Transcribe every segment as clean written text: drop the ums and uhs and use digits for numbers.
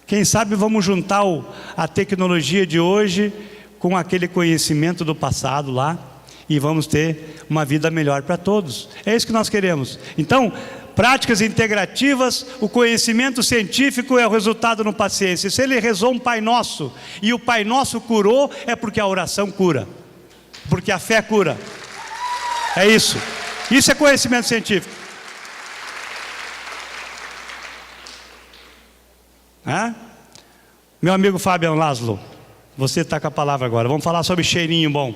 Quem sabe vamos juntar a tecnologia de hoje com aquele conhecimento do passado lá e vamos ter uma vida melhor para todos. É isso que nós queremos. Então, práticas integrativas, o conhecimento científico é o resultado no paciência. Se ele rezou um Pai Nosso e o Pai Nosso curou, é porque a oração cura, porque a fé cura. É isso. Isso é conhecimento científico. Meu amigo Fabian Laszlo, você está com a palavra agora. Vamos falar sobre cheirinho bom.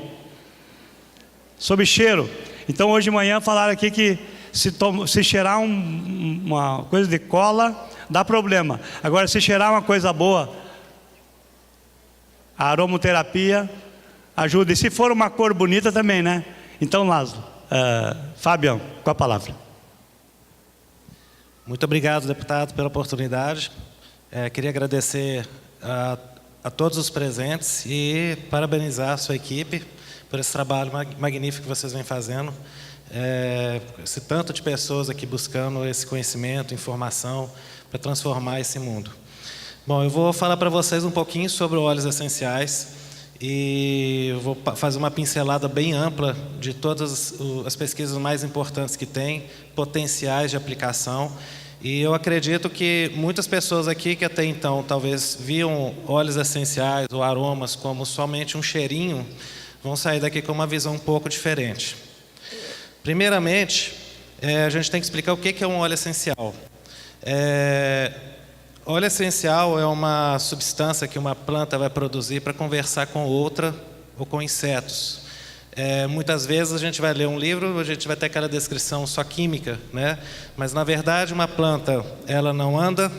Sobre cheiro. Então hoje de manhã falaram aqui que se cheirar uma coisa de cola, dá problema. Agora se cheirar uma coisa boa, a aromaterapia ajuda. E se for uma cor bonita também, né? Então Laszlo, Fabian, com a palavra. Muito obrigado, deputado, pela oportunidade. Queria agradecer a todos os presentes e parabenizar a sua equipe por esse trabalho magnífico que vocês vêm fazendo. Esse tanto de pessoas aqui buscando esse conhecimento, informação, para transformar esse mundo. Bom, eu vou falar para vocês um pouquinho sobre óleos essenciais e eu vou fazer uma pincelada bem ampla de todas as pesquisas mais importantes que tem, potenciais de aplicação. E eu acredito que muitas pessoas aqui que até então talvez viam óleos essenciais ou aromas como somente um cheirinho, vão sair daqui com uma visão um pouco diferente. Primeiramente, a gente tem que explicar o que é um óleo essencial. Óleo essencial é uma substância que uma planta vai produzir para conversar com outra ou com insetos. Muitas vezes a gente vai ler um livro, a gente vai ter aquela descrição só química, né? Mas na verdade uma planta, ela não anda,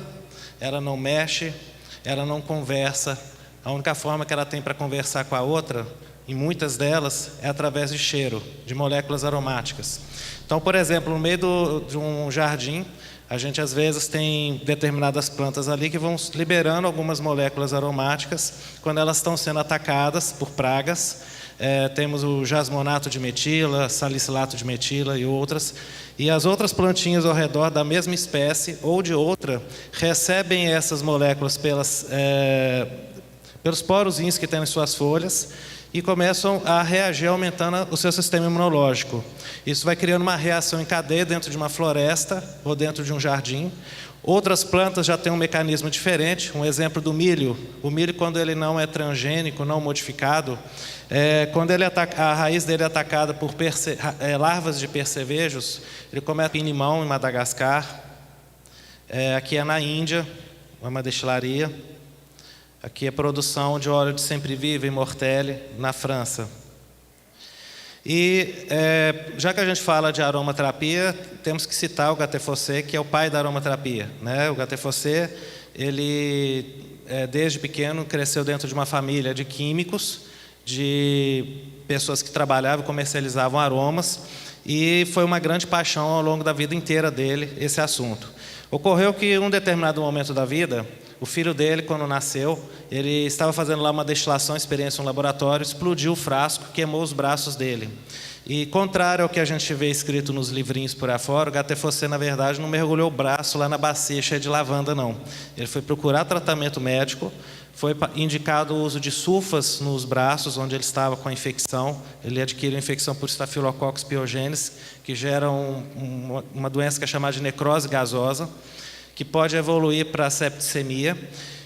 ela não mexe, ela não conversa. A única forma que ela tem para conversar com a outra, em muitas delas, é através de cheiro, de moléculas aromáticas. Então, por exemplo, no meio de um jardim, a gente às vezes tem determinadas plantas ali que vão liberando algumas moléculas aromáticas quando elas estão sendo atacadas por pragas. Temos o jasmonato de metila, salicilato de metila e outras. E as outras plantinhas ao redor da mesma espécie ou de outra recebem essas moléculas pelos porozinhos que tem em suas folhas e começam a reagir aumentando o seu sistema imunológico. Isso vai criando uma reação em cadeia dentro de uma floresta ou dentro de um jardim. Outras plantas já têm um mecanismo diferente. Um exemplo do milho. O milho, quando ele não é transgênico, não modificado, quando a raiz dele é atacada por larvas de percevejos, ele começa em limão, em Madagascar. Aqui é na Índia, uma destilaria. Aqui é produção de óleo de sempre-viva e mortelle, na França. E já que a gente fala de aromaterapia, temos que citar o Gatté Fossé, que é o pai da aromaterapia, né? O Gatté Fossé, ele desde pequeno cresceu dentro de uma família de químicos, de pessoas que trabalhavam e comercializavam aromas, e foi uma grande paixão ao longo da vida inteira dele esse assunto. Ocorreu que em um determinado momento da vida, o filho dele, quando nasceu, ele estava fazendo lá uma destilação, experiência no laboratório, explodiu o frasco, queimou os braços dele. E, contrário ao que a gente vê escrito nos livrinhos por aí fora, o Gatté Fossé, na verdade, não mergulhou o braço lá na bacia cheia de lavanda, não. Ele foi procurar tratamento médico, foi indicado o uso de sulfas nos braços, onde ele estava com a infecção. Ele adquiriu a infecção por Staphylococcus pyogenes, que gera uma doença que é chamada de necrose gasosa, que pode evoluir para a septicemia,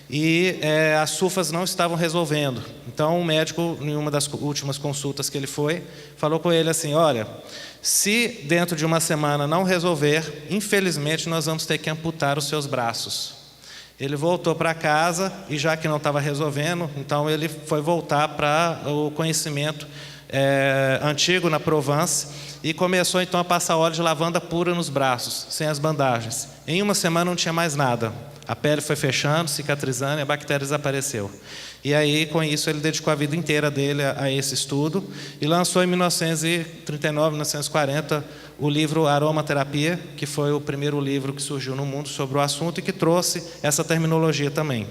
e as sulfas não estavam resolvendo. Então o médico, em uma das últimas consultas que ele foi, falou com ele assim: olha, se dentro de uma semana não resolver, infelizmente nós vamos ter que amputar os seus braços. Ele voltou para casa e, já que não estava resolvendo, então ele foi voltar para o conhecimento antigo na Provence e começou então a passar óleo de lavanda pura nos braços, sem as bandagens. Em uma semana não tinha mais nada. A pele foi fechando, cicatrizando e a bactéria desapareceu. E aí, com isso, ele dedicou a vida inteira dele a esse estudo e lançou em 1939, 1940, o livro Aromaterapia, que foi o primeiro livro que surgiu no mundo sobre o assunto e que trouxe essa terminologia também.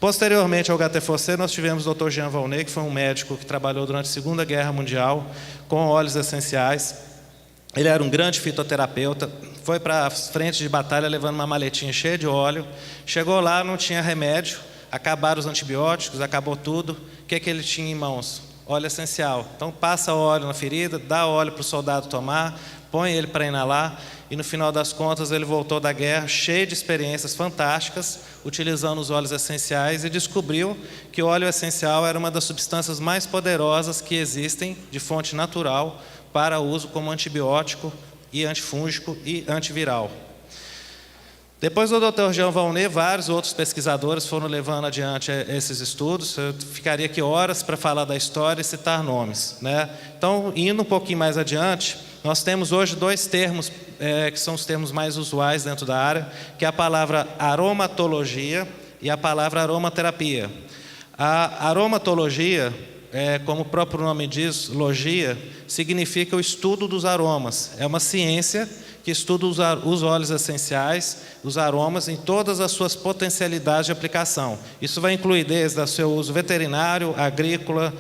Posteriormente ao Gatté Fossé, nós tivemos o Dr. Jean Volney, que foi um médico que trabalhou durante a Segunda Guerra Mundial com óleos essenciais. Ele era um grande fitoterapeuta, foi para a frente de batalha levando uma maletinha cheia de óleo. Chegou lá, não tinha remédio, acabaram os antibióticos, acabou tudo. O que ele tinha em mãos? Óleo essencial. Então passa óleo na ferida, dá óleo para o soldado tomar, põe ele para inalar, e no final das contas ele voltou da guerra cheio de experiências fantásticas, utilizando os óleos essenciais, e descobriu que o óleo essencial era uma das substâncias mais poderosas que existem de fonte natural para uso como antibiótico e antifúngico e antiviral. Depois do Dr. Jean Valnet, vários outros pesquisadores foram levando adiante esses estudos. Eu ficaria aqui horas para falar da história e citar nomes, né? Então, indo um pouquinho mais adiante, nós temos hoje dois termos que são os termos mais usuais dentro da área, que é a palavra aromatologia e a palavra aromaterapia. A aromatologia, como o próprio nome diz, logia, significa o estudo dos aromas. É uma ciência que estuda os óleos essenciais, os aromas, em todas as suas potencialidades de aplicação. Isso vai incluir desde o seu uso veterinário, agrícola,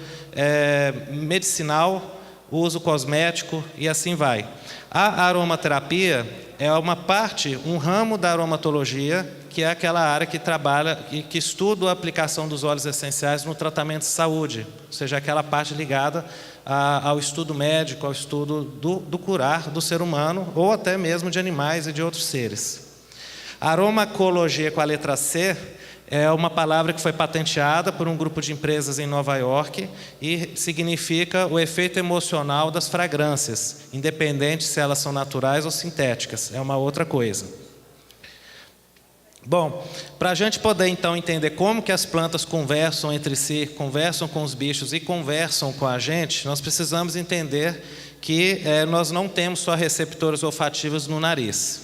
medicinal, uso cosmético e assim vai. A aromaterapia é uma parte, um ramo da aromatologia, que é aquela área que trabalha e que estuda a aplicação dos óleos essenciais no tratamento de saúde, ou seja, aquela parte ligada ao estudo médico, ao estudo do curar do ser humano, ou até mesmo de animais e de outros seres. A aromacologia, com a letra C, é uma palavra que foi patenteada por um grupo de empresas em Nova York e significa o efeito emocional das fragrâncias, independente se elas são naturais ou sintéticas, é uma outra coisa. Bom, para a gente poder então entender como que as plantas conversam entre si, conversam com os bichos e conversam com a gente, nós precisamos entender que nós não temos só receptores olfativos no nariz.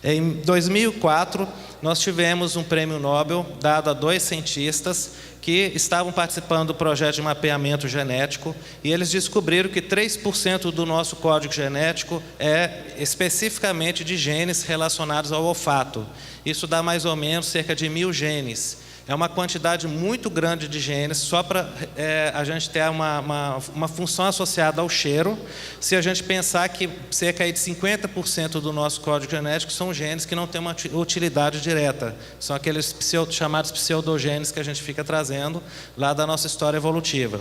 Em 2004, nós tivemos um prêmio Nobel dado a 2 cientistas que estavam participando do projeto de mapeamento genético, e eles descobriram que 3% do nosso código genético é especificamente de genes relacionados ao olfato. Isso dá mais ou menos cerca de 1000 genes. É uma quantidade muito grande de genes, só para a gente ter uma função associada ao cheiro. Se a gente pensar que cerca de 50% do nosso código genético são genes que não têm uma utilidade direta. São aqueles chamados pseudogenes que a gente fica trazendo lá da nossa história evolutiva.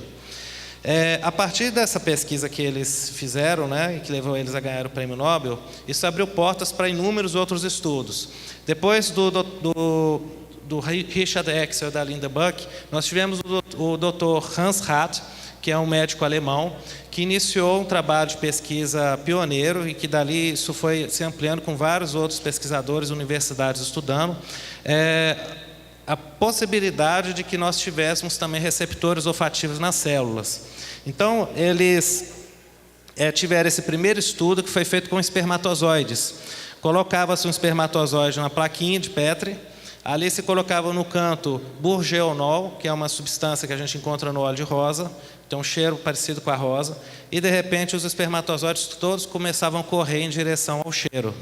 A partir dessa pesquisa que eles fizeram, né, e que levou eles a ganhar o prêmio Nobel, isso abriu portas para inúmeros outros estudos. Depois do Richard Exel e da Linda Buck, nós tivemos o Dr. Hans Rath, que é um médico alemão, que iniciou um trabalho de pesquisa pioneiro e que dali isso foi se ampliando com vários outros pesquisadores, universidades estudando, a possibilidade de que nós tivéssemos também receptores olfativos nas células. Então, eles tiveram esse primeiro estudo que foi feito com espermatozoides. Colocava-se um espermatozoide numa plaquinha de Petri. Ali se colocava no canto bourgeonol, que é uma substância que a gente encontra no óleo de rosa, tem um cheiro parecido com a rosa, e de repente os espermatozoides todos começavam a correr em direção ao cheiro.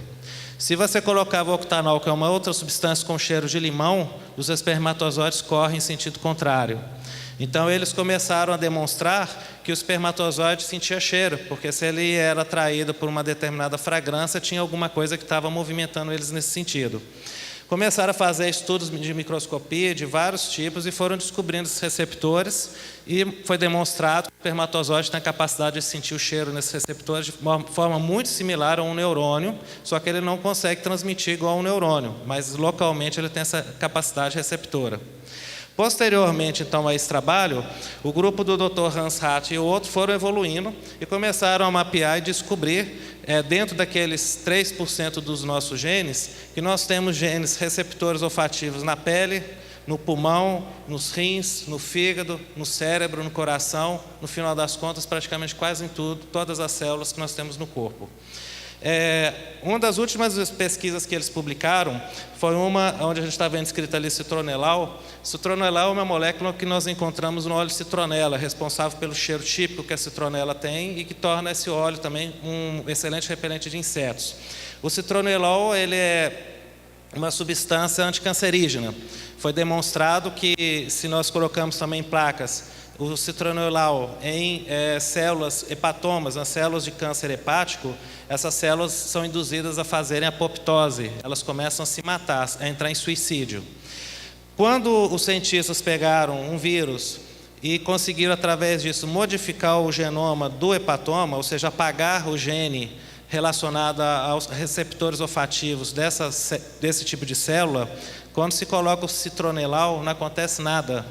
Se você colocava o octanol, que é uma outra substância com cheiro de limão, os espermatozoides correm em sentido contrário. Então eles começaram a demonstrar que o espermatozoide sentia cheiro, porque se ele era atraído por uma determinada fragrância, tinha alguma coisa que estava movimentando eles nesse sentido. Começaram a fazer estudos de microscopia de vários tipos e foram descobrindo esses receptores, e foi demonstrado que o espermatozoide tem a capacidade de sentir o cheiro nesses receptores de uma forma muito similar a um neurônio, só que ele não consegue transmitir igual a um neurônio, mas localmente ele tem essa capacidade receptora. Posteriormente, então, a esse trabalho, o grupo do Dr. Hans Rath e o outro foram evoluindo e começaram a mapear e descobrir, dentro daqueles 3% dos nossos genes, que nós temos genes receptores olfativos na pele, no pulmão, nos rins, no fígado, no cérebro, no coração, no final das contas, praticamente quase em tudo, todas as células que nós temos no corpo. Uma das últimas pesquisas que eles publicaram foi uma onde a gente está vendo escrito ali citronelau. Citronelau é uma molécula que nós encontramos no óleo de citronela, responsável pelo cheiro típico que a citronela tem e que torna esse óleo também um excelente repelente de insetos. O citronelau, ele é uma substância anticancerígena. Foi demonstrado que se nós colocamos também placas o citroneolau em células hepatomas, nas células de câncer hepático, essas células são induzidas a fazerem apoptose, elas começam a se matar, a entrar em suicídio. Quando os cientistas pegaram um vírus e conseguiram, através disso, modificar o genoma do hepatoma, ou seja, apagar o gene relacionado aos receptores olfativos desse tipo de célula, quando se coloca o citroneolau, não acontece nada,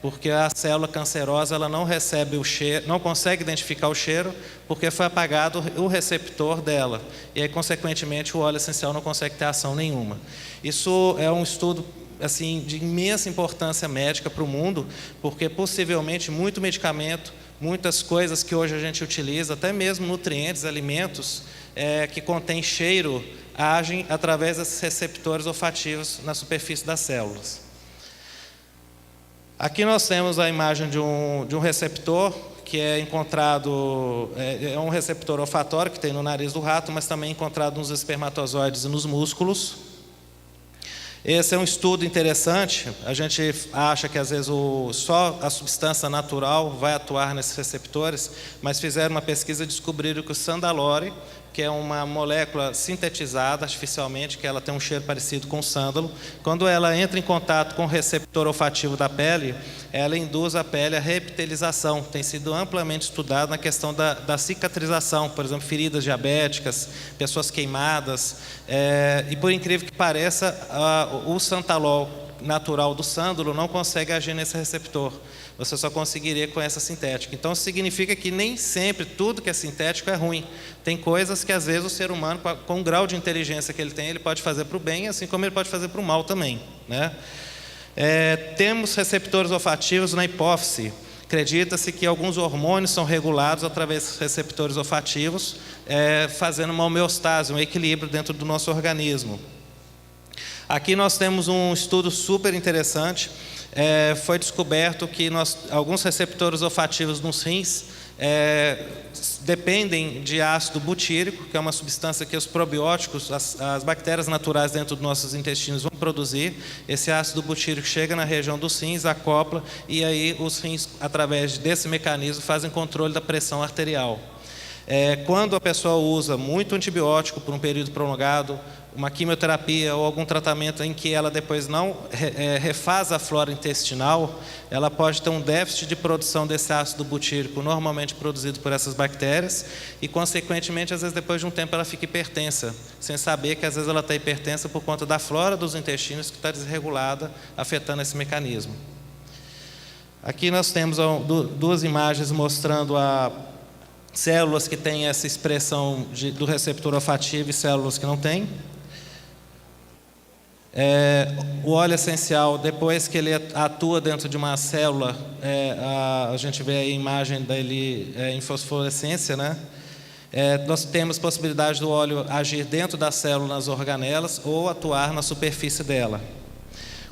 porque a célula cancerosa ela não recebe o cheiro, não consegue identificar o cheiro, porque foi apagado o receptor dela. E aí, consequentemente, o óleo essencial não consegue ter ação nenhuma. Isso é um estudo assim, de imensa importância médica para o mundo, porque possivelmente muito medicamento, muitas coisas que hoje a gente utiliza, até mesmo nutrientes, alimentos, que contêm cheiro, agem através desses receptores olfativos na superfície das células. Aqui nós temos a imagem de um receptor que é encontrado, é um receptor olfatório que tem no nariz do rato, mas também encontrado nos espermatozoides e nos músculos. Esse é um estudo interessante. A gente acha que às vezes só a substância natural vai atuar nesses receptores, mas fizeram uma pesquisa e descobriram que o sandalore, que é uma molécula sintetizada artificialmente, que ela tem um cheiro parecido com o sândalo, quando ela entra em contato com o receptor olfativo da pele, ela induz a pele à reptilização. Tem sido amplamente estudado na questão da cicatrização, por exemplo, feridas diabéticas, pessoas queimadas, e por incrível que pareça, o santalol natural do sândalo não consegue agir nesse receptor. Você só conseguiria com essa sintética. Então, significa que nem sempre tudo que é sintético é ruim. Tem coisas que, às vezes, o ser humano, com o grau de inteligência que ele tem, ele pode fazer para o bem, assim como ele pode fazer para o mal também, né? Temos receptores olfativos na hipófise. Acredita-se que alguns hormônios são regulados através dos receptores olfativos, fazendo uma homeostase, um equilíbrio dentro do nosso organismo. Aqui nós temos um estudo super interessante. Foi descoberto que alguns receptores olfativos nos rins dependem de ácido butírico, que é uma substância que os probióticos, as bactérias naturais dentro dos nossos intestinos vão produzir. Esse ácido butírico chega na região dos rins, acopla, e aí os rins, através desse mecanismo, fazem controle da pressão arterial. Quando a pessoa usa muito antibiótico por um período prolongado, uma quimioterapia ou algum tratamento em que ela depois não refaz a flora intestinal, ela pode ter um déficit de produção desse ácido butírico normalmente produzido por essas bactérias e, consequentemente, às vezes depois de um tempo ela fica hipertensa, sem saber que às vezes ela está hipertensa por conta da flora dos intestinos que está desregulada, afetando esse mecanismo. Aqui nós temos duas imagens mostrando células que têm essa expressão do receptor olfativo e células que não têm. O óleo essencial, depois que ele atua dentro de uma célula, a gente vê a imagem dele em fosforescência, né? Nós temos possibilidade do óleo agir dentro da célula, nas organelas, ou atuar na superfície dela.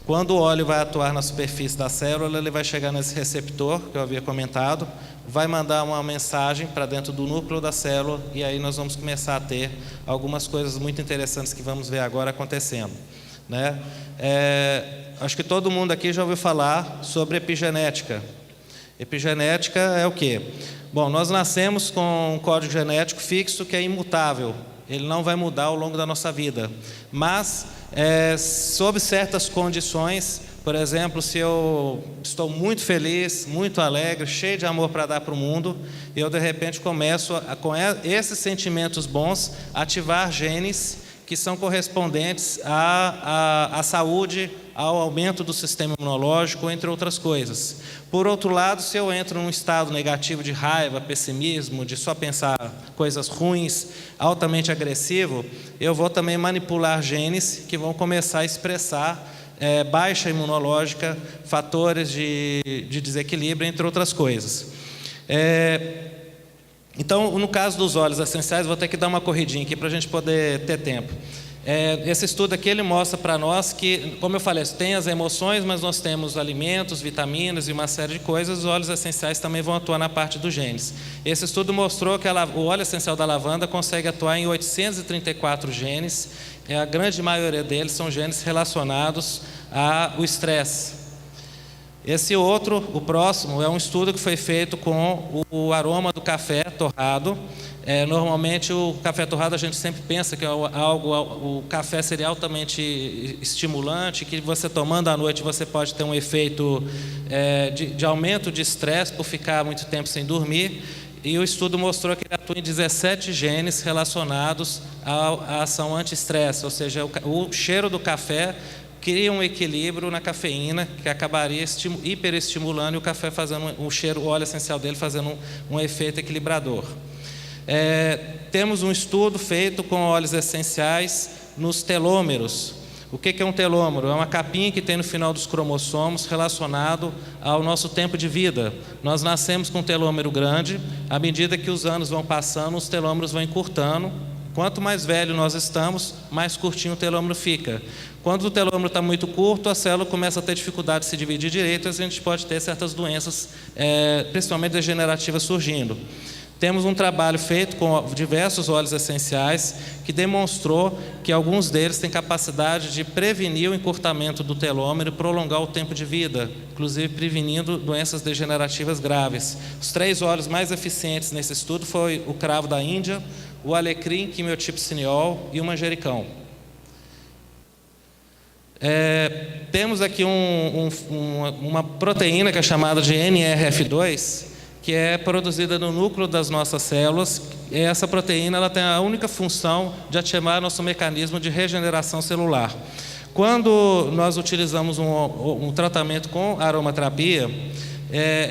Quando o óleo vai atuar na superfície da célula, ele vai chegar nesse receptor, que eu havia comentado, vai mandar uma mensagem para dentro do núcleo da célula, e aí nós vamos começar a ter algumas coisas muito interessantes que vamos ver agora acontecendo, né? Acho que todo mundo aqui já ouviu falar sobre epigenética. Epigenética é o quê? Bom, nós nascemos com um código genético fixo que é imutável. Ele não vai mudar ao longo da nossa vida. Mas, sob certas condições, por exemplo, se eu estou muito feliz, muito alegre, cheio de amor para dar para o mundo, eu de repente começo, com esses sentimentos bons, a ativar genes que são correspondentes à saúde, ao aumento do sistema imunológico, entre outras coisas. Por outro lado, se eu entro num estado negativo de raiva, pessimismo, de só pensar coisas ruins, altamente agressivo, eu vou também manipular genes que vão começar a expressar baixa imunológica, fatores de desequilíbrio, entre outras coisas. Então, no caso dos óleos essenciais, vou ter que dar uma corridinha aqui para a gente poder ter tempo. Esse estudo aqui, ele mostra para nós que, como eu falei, tem as emoções, mas nós temos alimentos, vitaminas e uma série de coisas. Os óleos essenciais também vão atuar na parte dos genes. Esse estudo mostrou que o óleo essencial da lavanda consegue atuar em 834 genes. A grande maioria deles são genes relacionados ao estresse. Esse outro, o próximo, é um estudo que foi feito com o aroma do café torrado. Normalmente o café torrado a gente sempre pensa que o café seria altamente estimulante, que você tomando à noite você pode ter um efeito de aumento de estresse por ficar muito tempo sem dormir. E o estudo mostrou que ele atua em 17 genes relacionados à ação anti-estresse, ou seja, o cheiro do café cria um equilíbrio na cafeína que acabaria hiperestimulando, e o café fazendo o óleo essencial dele fazendo um efeito equilibrador. Temos um estudo feito com óleos essenciais nos telômeros. O que é um telômero? É uma capinha que tem no final dos cromossomos relacionado ao nosso tempo de vida. Nós nascemos com um telômero grande, à medida que os anos vão passando, os telômeros vão encurtando. Quanto mais velho nós estamos, mais curtinho o telômero fica. Quando o telômero está muito curto, a célula começa a ter dificuldade de se dividir direito, e a gente pode ter certas doenças, principalmente degenerativas, surgindo. Temos um trabalho feito com diversos óleos essenciais que demonstrou que alguns deles têm capacidade de prevenir o encurtamento do telômero e prolongar o tempo de vida, inclusive prevenindo doenças degenerativas graves. Os 3 óleos mais eficientes nesse estudo foi o cravo da Índia, o alecrim quimiotipsiniol e o manjericão. Temos aqui uma proteína que é chamada de NRF2, que é produzida no núcleo das nossas células. E essa proteína ela tem a única função de ativar nosso mecanismo de regeneração celular. Quando nós utilizamos um tratamento com aromaterapia,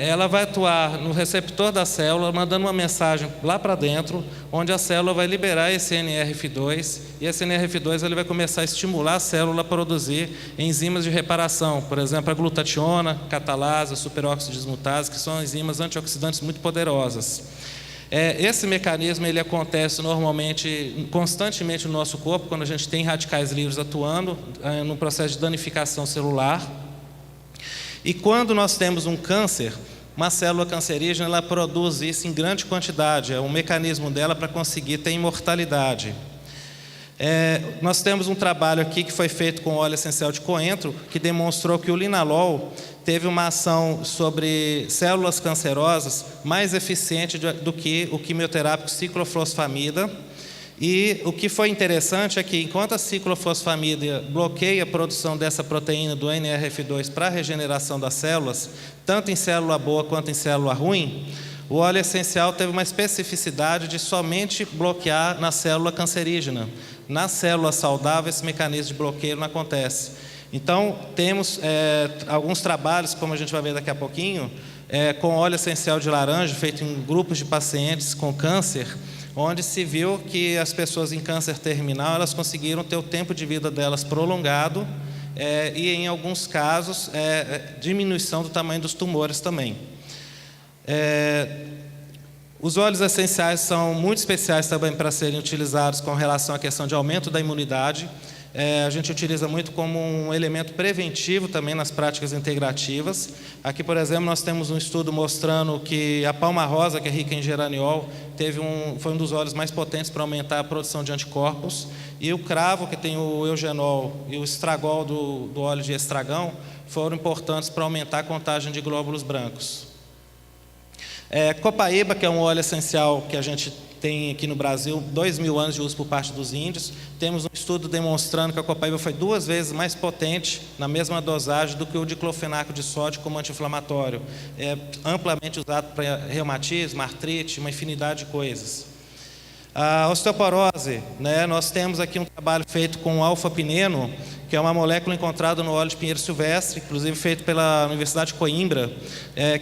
ela vai atuar no receptor da célula, mandando uma mensagem lá para dentro, onde a célula vai liberar esse NRF2, e esse NRF2 ele vai começar a estimular a célula a produzir enzimas de reparação, por exemplo, a glutationa, catalase, superóxido dismutase, que são enzimas antioxidantes muito poderosas. Esse mecanismo ele acontece constantemente no nosso corpo, quando a gente tem radicais livres atuando no processo de danificação celular. E quando nós temos um câncer, uma célula cancerígena, ela produz isso em grande quantidade. É um mecanismo dela para conseguir ter imortalidade. Nós temos um trabalho aqui que foi feito com óleo essencial de coentro, que demonstrou que o linalol teve uma ação sobre células cancerosas mais eficiente do que o quimioterápico ciclofosfamida. E o que foi interessante é que, enquanto a ciclofosfamida bloqueia a produção dessa proteína do NRF2 para a regeneração das células, tanto em célula boa quanto em célula ruim, o óleo essencial teve uma especificidade de somente bloquear na célula cancerígena. Na célula saudável, esse mecanismo de bloqueio não acontece. Então, temos alguns trabalhos, como a gente vai ver daqui a pouquinho, com óleo essencial de laranja, feito em grupos de pacientes com câncer, onde se viu que as pessoas em câncer terminal, elas conseguiram ter o tempo de vida delas prolongado, e em alguns casos, diminuição do tamanho dos tumores também. Os óleos essenciais são muito especiais também para serem utilizados com relação à questão de aumento da imunidade. A gente utiliza muito como um elemento preventivo também nas práticas integrativas. Aqui, por exemplo, nós temos um estudo mostrando que a palma rosa, que é rica em geraniol, foi um dos óleos mais potentes para aumentar a produção de anticorpos. E o cravo, que tem o eugenol, e o estragol do óleo de estragão, foram importantes para aumentar a contagem de glóbulos brancos. Copaíba, que é um óleo essencial que a gente tem aqui no Brasil, 2.000 anos de uso por parte dos índios. Temos um estudo demonstrando que a copaíba foi 2 vezes mais potente na mesma dosagem do que o diclofenaco de sódio como anti-inflamatório. É amplamente usado para reumatismo, artrite, uma infinidade de coisas. A osteoporose, nós temos aqui um trabalho feito com alfa-pineno, que é uma molécula encontrada no óleo de pinheiro silvestre, inclusive feito pela Universidade de Coimbra,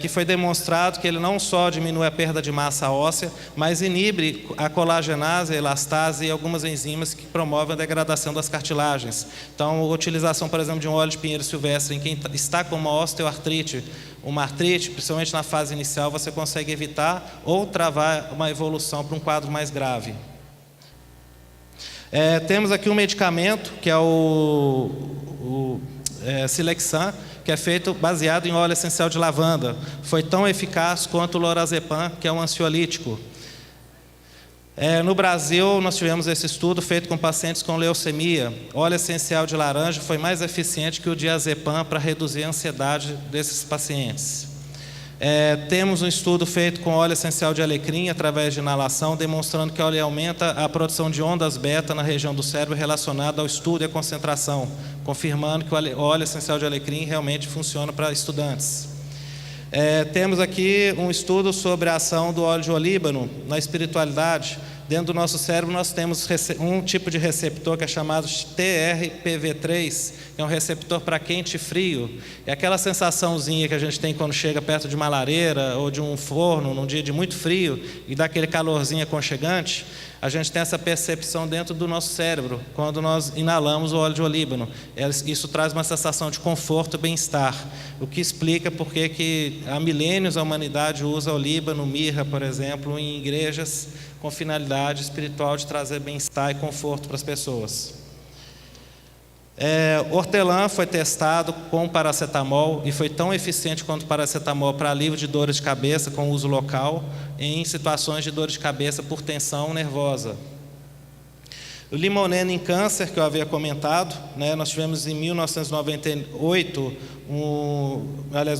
que foi demonstrado que ele não só diminui a perda de massa óssea, mas inibe a colagenase, a elastase e algumas enzimas que promovem a degradação das cartilagens. Então, a utilização, por exemplo, de um óleo de pinheiro silvestre em quem está com uma osteoartrite, uma artrite, principalmente na fase inicial, você consegue evitar ou travar uma evolução para um quadro mais grave. Temos aqui um medicamento, que é o Silexan, que é feito baseado em óleo essencial de lavanda. Foi tão eficaz quanto o lorazepam, que é um ansiolítico. No Brasil, nós tivemos esse estudo feito com pacientes com leucemia. Óleo essencial de laranja foi mais eficiente que o diazepam para reduzir a ansiedade desses pacientes. Temos um estudo feito com óleo essencial de alecrim através de inalação, demonstrando que o óleo aumenta a produção de ondas beta na região do cérebro relacionada ao estudo e à concentração, confirmando que o óleo essencial de alecrim realmente funciona para estudantes. Temos aqui um estudo sobre a ação do óleo de olíbano na espiritualidade. Dentro do nosso cérebro nós temos um tipo de receptor que é chamado TRPV3, que é um receptor para quente e frio. É aquela sensaçãozinha que a gente tem quando chega perto de uma lareira ou de um forno num dia de muito frio e dá aquele calorzinho aconchegante. A gente tem essa percepção dentro do nosso cérebro quando nós inalamos o óleo de olíbano. Isso traz uma sensação de conforto e bem-estar, o que explica por que há milênios a humanidade usa olíbano, mirra, por exemplo, em igrejas com finalidade espiritual de trazer bem-estar e conforto para as pessoas. Hortelã foi testado com paracetamol e foi tão eficiente quanto o paracetamol para alívio de dores de cabeça com uso local em situações de dores de cabeça por tensão nervosa. O limoneno em câncer, que eu havia comentado, nós tivemos em 1998,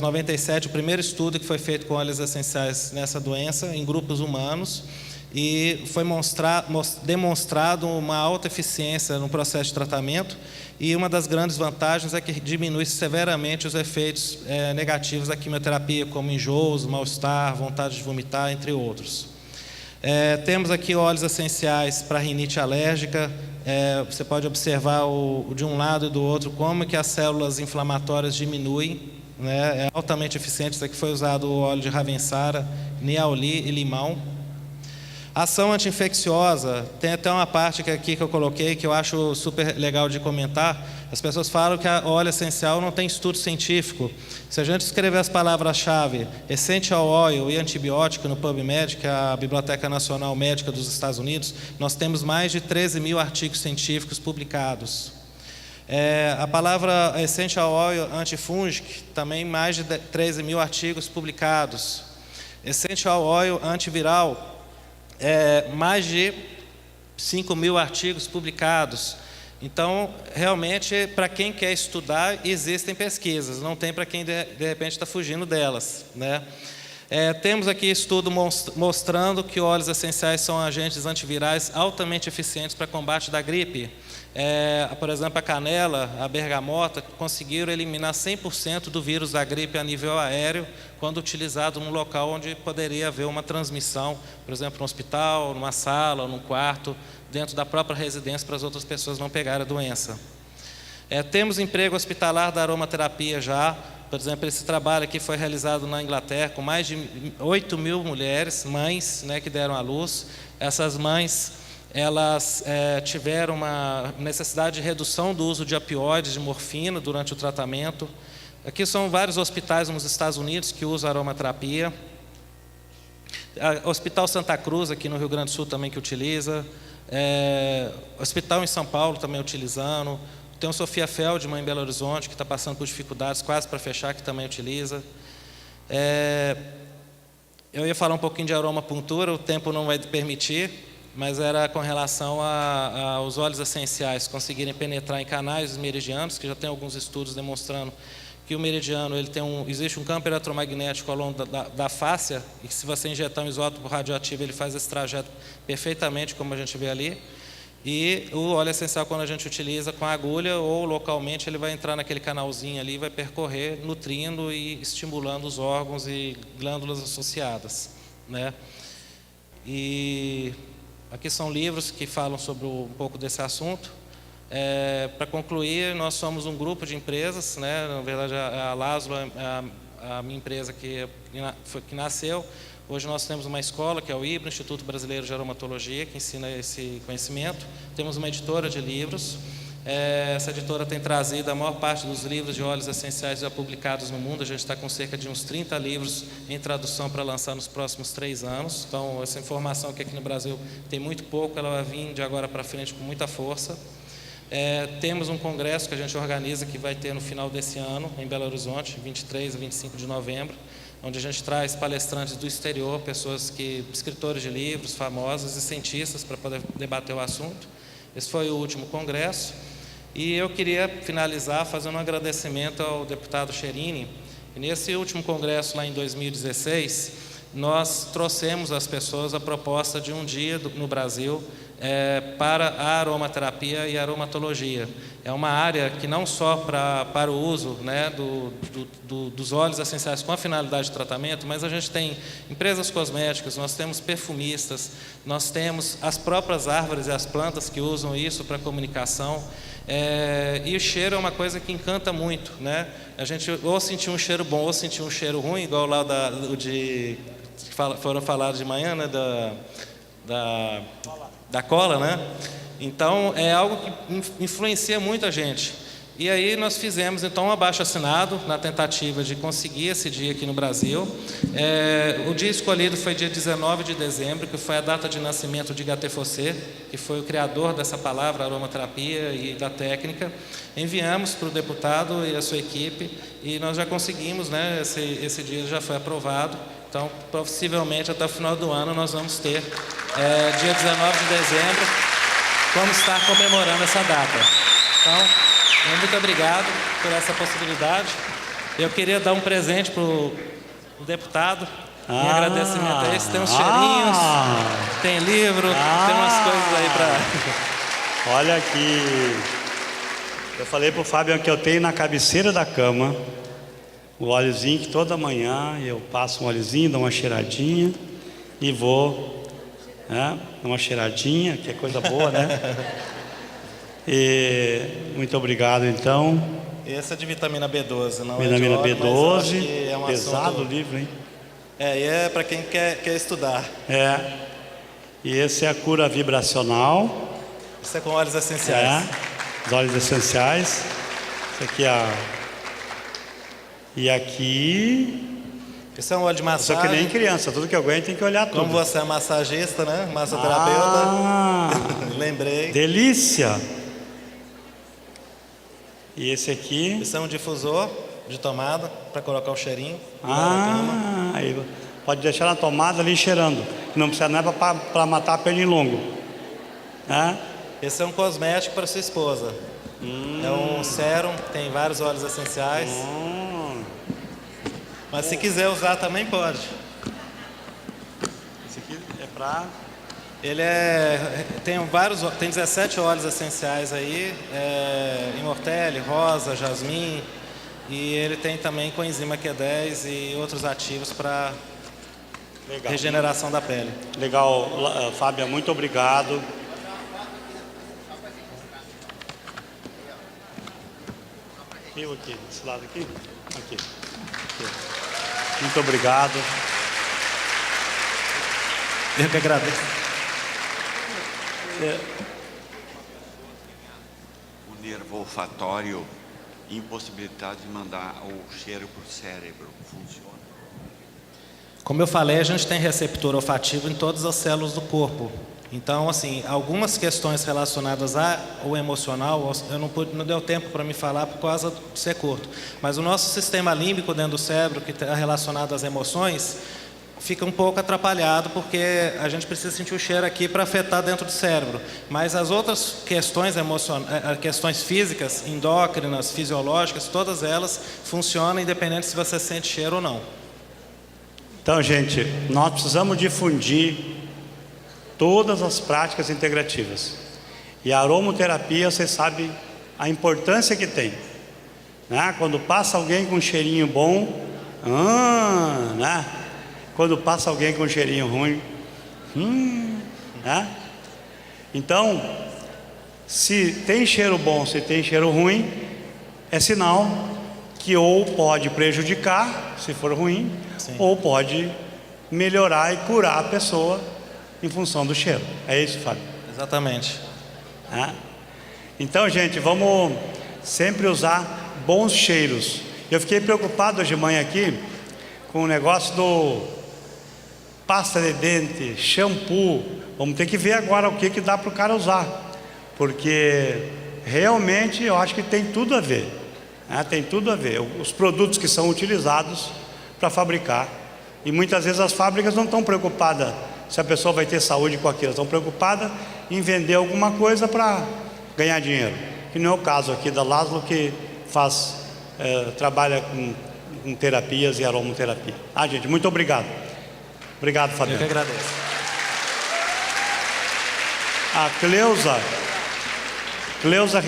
97, o primeiro estudo que foi feito com óleos essenciais nessa doença em grupos humanos. E foi demonstrado uma alta eficiência no processo de tratamento, e uma das grandes vantagens é que diminui severamente os efeitos negativos da quimioterapia, como enjoos, mal-estar, vontade de vomitar, entre outros. Temos aqui óleos essenciais para rinite alérgica. Você pode observar de um lado e do outro como que as células inflamatórias diminuem. É altamente eficiente. Isso aqui foi usado o óleo de Ravensara, Niauli e limão. Ação anti-infecciosa, tem até uma parte aqui que eu coloquei que eu acho super legal de comentar. As pessoas falam que a óleo essencial não tem estudo científico. Se a gente escrever as palavras-chave Essential Oil e antibiótico no PubMed, que é a Biblioteca Nacional Médica dos Estados Unidos, nós temos mais de 13 mil artigos científicos publicados. A palavra Essential Oil Antifungic, também mais de 13 mil artigos publicados. Essential Oil Antiviral, mais de 5 mil artigos publicados. Então, realmente, para quem quer estudar, existem pesquisas, não tem para quem, de repente, está fugindo delas, temos aqui estudo mostrando que óleos essenciais são agentes antivirais altamente eficientes para combate da gripe. Por exemplo, a canela, a bergamota, conseguiram eliminar 100% do vírus da gripe a nível aéreo, quando utilizado num local onde poderia haver uma transmissão, por exemplo, no hospital, numa sala, num quarto, dentro da própria residência, para as outras pessoas não pegarem a doença. Temos emprego hospitalar da aromaterapia já. Por exemplo, esse trabalho aqui foi realizado na Inglaterra com mais de 8 mil mulheres, mães, que deram à luz. Essas mães, elas tiveram uma necessidade de redução do uso de opioides, de morfina durante o tratamento. Aqui são vários hospitais nos Estados Unidos que usam aromaterapia. Hospital Santa Cruz, aqui no Rio Grande do Sul, também que utiliza. Hospital em São Paulo também utilizando. Tem o Sofia Feldman em Belo Horizonte, que está passando por dificuldades, quase para fechar, que também utiliza. Eu ia falar um pouquinho de aromapuntura, o tempo não vai permitir, mas era com relação aos óleos essenciais conseguirem penetrar em canais meridianos, que já tem alguns estudos demonstrando que o meridiano existe um campo eletromagnético ao longo da fáscia, e que se você injetar um isótopo radioativo, ele faz esse trajeto perfeitamente, como a gente vê ali. E o óleo essencial, quando a gente utiliza com a agulha ou localmente, ele vai entrar naquele canalzinho ali, vai percorrer, nutrindo e estimulando os órgãos e glândulas associadas, E aqui são livros que falam sobre um pouco desse assunto. Para concluir, nós somos um grupo de empresas, na verdade a Lázaro é a minha empresa que nasceu. Hoje nós temos uma escola, que é o IBRA, Instituto Brasileiro de Aromatologia, que ensina esse conhecimento. Temos uma editora de livros. Essa editora tem trazido a maior parte dos livros de óleos essenciais já publicados no mundo. A gente está com cerca de uns 30 livros em tradução para lançar nos próximos 3 anos. Então, essa informação que aqui no Brasil tem muito pouco, ela vai vir de agora para frente com muita força. Temos um congresso que a gente organiza, que vai ter no final desse ano, em Belo Horizonte, 23 a 25 de novembro. onde a gente traz palestrantes do exterior, escritores de livros famosos e cientistas para poder debater o assunto. Esse foi o último congresso. E eu queria finalizar fazendo um agradecimento ao deputado Cherini. E nesse último congresso, lá em 2016, nós trouxemos às pessoas a proposta de um dia no Brasil para a aromaterapia e a aromatologia. É uma área que não só para o uso, né, dos óleos essenciais com a finalidade de tratamento, mas a gente tem empresas cosméticas, nós temos perfumistas, nós temos as próprias árvores e as plantas que usam isso para comunicação. E o cheiro é uma coisa que encanta muito, né? A gente ou sentir um cheiro bom ou sentir um cheiro ruim, igual lá foram falar de manhã, né, da cola, né? Então é algo que influencia muito a gente. E aí nós fizemos então um abaixo-assinado na tentativa de conseguir esse dia aqui no Brasil. O dia escolhido foi dia 19 de dezembro, que foi a data de nascimento de Gaté Fossé, que foi o criador dessa palavra aromaterapia e da técnica. Enviamos para o deputado e a sua equipe e nós já conseguimos, né? Esse dia já foi aprovado. Então, possivelmente até o final do ano nós vamos ter, dia 19 de dezembro, vamos estar comemorando essa data. Então, muito obrigado por essa possibilidade. Eu queria dar um presente para o deputado, em agradecimento a esse. Tem uns cheirinhos, tem livro, tem umas coisas aí para... Olha aqui, eu falei para o Fábio que eu tenho na cabeceira da cama o óleozinho que toda manhã eu passo um óleozinho, dou uma cheiradinha e vou, né, dar uma cheiradinha, que é coisa boa, né? E muito obrigado, então. Esse é de vitamina B12, não vitamina é de óleo, B12, é um pesado assunto... o livro, hein? E é para quem quer estudar. E esse é a cura vibracional. Isso é com óleos essenciais. Os óleos essenciais. Isso aqui é E aqui... Isso é um óleo de massagem. Só que nem criança, tudo que eu ganho tem que olhar tudo. Como você é massagista, né? Massoterapeuta. Lembrei. Delícia! E esse aqui? Esse é um difusor de tomada para colocar o cheirinho. Aí pode deixar na tomada ali cheirando. Não precisa, não é para matar pernilongo. Esse é um cosmético para sua esposa. É um sérum, tem vários óleos essenciais. Mas se quiser usar também pode. Esse aqui é para... Ele tem 17 óleos essenciais aí, Immortelle, rosa, jasmim, e ele tem também coenzima Q10 e outros ativos para regeneração da pele. Legal, Fábio, muito obrigado. Eu aqui, desse lado aqui? Aqui. Muito obrigado. Eu que agradeço. O nervo olfatório, impossibilidade de mandar o cheiro para o cérebro, funciona? Como eu falei, a gente tem receptor olfativo em todas as células do corpo. Então, assim, algumas questões relacionadas ao emocional, não deu tempo para me falar por causa de ser curto. Mas o nosso sistema límbico dentro do cérebro, que está relacionado às emoções, fica um pouco atrapalhado, porque a gente precisa sentir o cheiro aqui para afetar dentro do cérebro. Mas as outras questões questões físicas, endócrinas, fisiológicas, todas elas funcionam independente se você sente cheiro ou não. Então, gente, nós precisamos difundir todas as práticas integrativas. E a aromaterapia, você sabe a importância que tem, né? Quando passa alguém com um cheirinho bom, né? Quando passa alguém com um cheirinho ruim, né? Então, se tem cheiro bom, se tem cheiro ruim, é sinal que ou pode prejudicar, se for ruim, sim, ou pode melhorar e curar a pessoa em função do cheiro. É isso, Fábio? Exatamente. Então, gente, vamos sempre usar bons cheiros. Eu fiquei preocupado hoje de manhã aqui com o negócio do pasta de dente, shampoo. Vamos ter que ver agora o que dá para o cara usar, porque realmente eu acho que tem tudo a ver, né? Tem tudo a ver. Os produtos que são utilizados para fabricar. E muitas vezes as fábricas não estão preocupadas se a pessoa vai ter saúde com aquilo, estão preocupadas em vender alguma coisa para ganhar dinheiro. Que não é o caso aqui da Laszlo, que trabalha com terapias e aromaterapia. Gente, muito obrigado. Obrigado, Fabiano. Eu que agradeço. A Cleusa